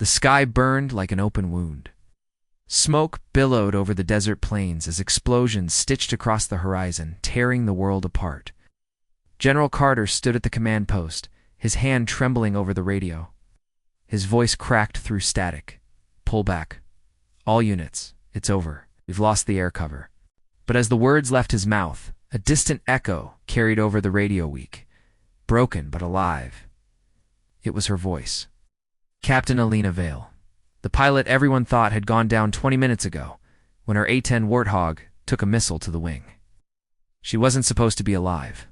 The sky burned like an open wound. Smoke billowed over the desert plains as explosions stitched across the horizon, tearing the world apart. General Carter stood at the command post, his hand trembling over the radio. His voice cracked through static. "Pull back. All units. It's over. We've lost the air cover." But as the words left his mouth, a distant echo carried over the radio weak. Broken but alive. It was her voice. Captain Elena Vale. The pilot everyone thought had gone down 20 minutes ago, when her A-10 Warthog took a missile to the wing. She wasn't supposed to be alive.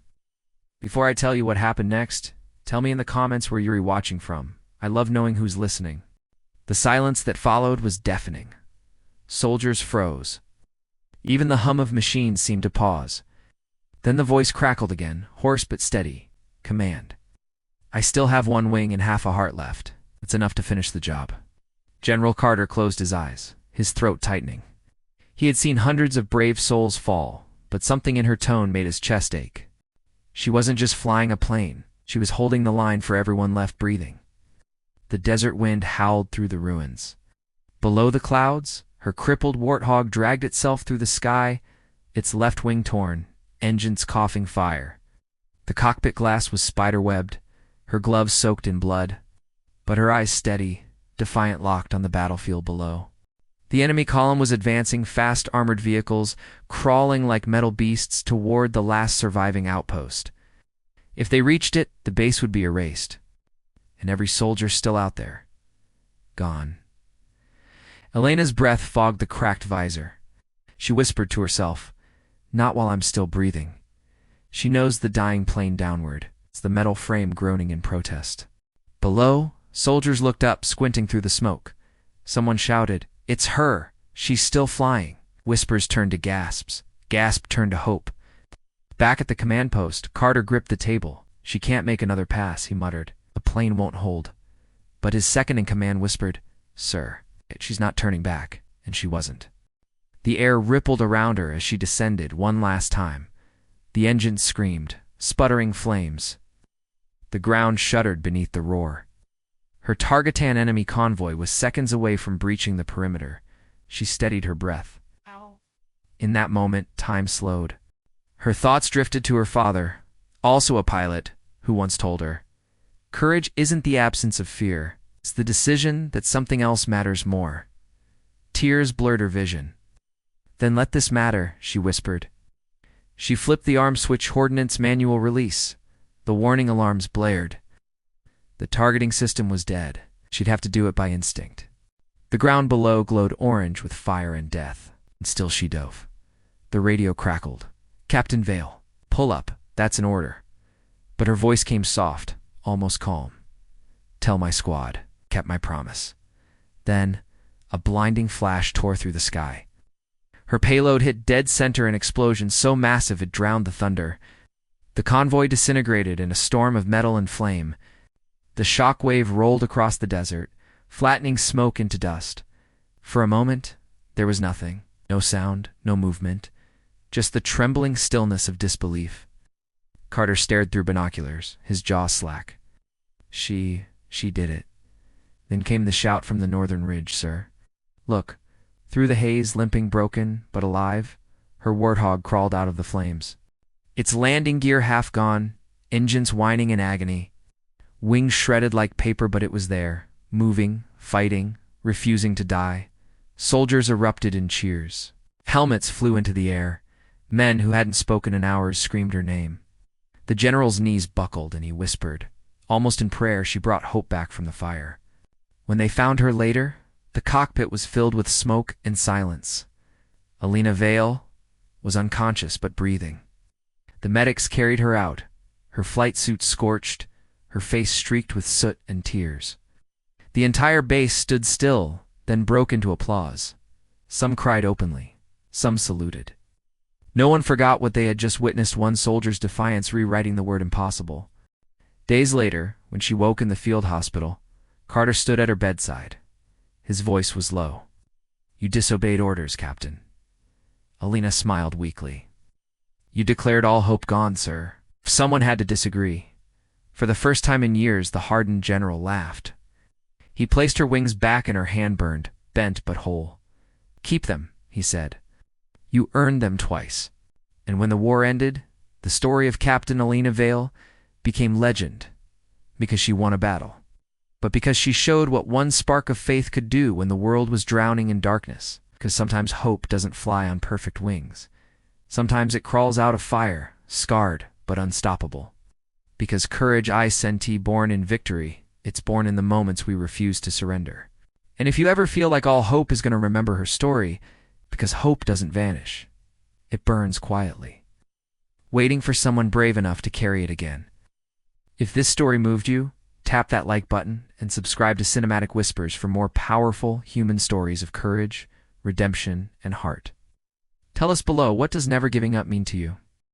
Before I tell you what happened next, tell me in the comments where you're watching from. I love knowing who's listening. The silence that followed was deafening. Soldiers froze. Even the hum of machines seemed to pause. Then the voice crackled again, hoarse but steady. Command. I still have one wing and half a heart left. It's enough to finish the job. General Carter closed his eyes, his throat tightening. He had seen hundreds of brave souls fall, but something in her tone made his chest ache. She wasn't just flying a plane, she was holding the line for everyone left breathing. The desert wind howled through the ruins. Below the clouds, her crippled Warthog dragged itself through the sky, its left wing torn, engines coughing fire. The cockpit glass was spider-webbed, her gloves soaked in blood, but her eyes steady, defiant locked on the battlefield below. The enemy column was advancing, fast armored vehicles, crawling like metal beasts toward the last surviving outpost. If they reached it, the base would be erased. And every soldier still out there. Gone. Elena's breath fogged the cracked visor. She whispered to herself, "Not while I'm still breathing." She nosed the dying plane downward, the metal frame groaning in protest. Below, soldiers looked up, squinting through the smoke. Someone shouted, "It's her! She's still flying!" Whispers turned to gasps. Gasp turned to hope. Back at the command post, Carter gripped the table. "She can't make another pass," he muttered. "The plane won't hold." But his second-in-command whispered, "Sir, she's not turning back," and she wasn't. The air rippled around her as she descended one last time. The engines screamed, sputtering flames. The ground shuddered beneath the roar. Her Targetan enemy convoy was seconds away from breaching the perimeter. She steadied her breath. Ow. In that moment, time slowed. Her thoughts drifted to her father, also a pilot, who once told her, "Courage isn't the absence of fear. It's the decision that something else matters more." Tears blurred her vision. "Then let this matter," she whispered. She flipped the arm switch. Ordnance manual release. The warning alarms blared. The targeting system was dead. She'd have to do it by instinct. The ground below glowed orange with fire and death, and still she dove. The radio crackled. "Captain Vale, pull up. That's an order." But her voice came soft, almost calm. "Tell my squad. Kept my promise." Then, a blinding flash tore through the sky. Her payload hit dead center, an explosion so massive it drowned the thunder. The convoy disintegrated in a storm of metal and flame. The shock wave rolled across the desert, flattening smoke into dust. For a moment, there was nothing. No sound, no movement. Just the trembling stillness of disbelief. Carter stared through binoculars, his jaw slack. She did it." Then came the shout from the northern ridge, "Sir. Look." Through the haze, limping, broken, but alive, her Warthog crawled out of the flames. Its landing gear half gone, engines whining in agony. Wings shredded like paper, but it was there, moving, fighting, refusing to die. Soldiers erupted in cheers. Helmets flew into the air. Men who hadn't spoken in hours screamed her name. The general's knees buckled, and he whispered. Almost in prayer, she brought hope back from the fire. When they found her later, the cockpit was filled with smoke and silence. Elena Vale was unconscious but breathing. The medics carried her out, her flight suit scorched, her face streaked with soot and tears. The entire base stood still, then broke into applause. Some cried openly, some saluted. No one forgot what they had just witnessed, one soldier's defiance rewriting the word impossible. Days later, when she woke in the field hospital, Carter stood at her bedside. His voice was low. "You disobeyed orders, Captain." Elena smiled weakly. "You declared all hope gone, sir." Someone had to disagree. For the first time in years, the hardened general laughed. He placed her wings back and her hand burned, bent but whole. "Keep them," he said. "You earned them twice." And when the war ended, the story of Captain Elena Vale became legend, because she won a battle, but because she showed what one spark of faith could do when the world was drowning in darkness. Because sometimes hope doesn't fly on perfect wings. Sometimes it crawls out of fire, scarred but unstoppable. Because courage isn't born in victory, it's born in the moments we refuse to surrender. And if you ever feel like all hope is going to remember her story, because hope doesn't vanish. It burns quietly, waiting for someone brave enough to carry it again. If this story moved you, tap that like button and subscribe to Cinematic Whispers for more powerful human stories of courage, redemption, and heart. Tell us below, what does never giving up mean to you?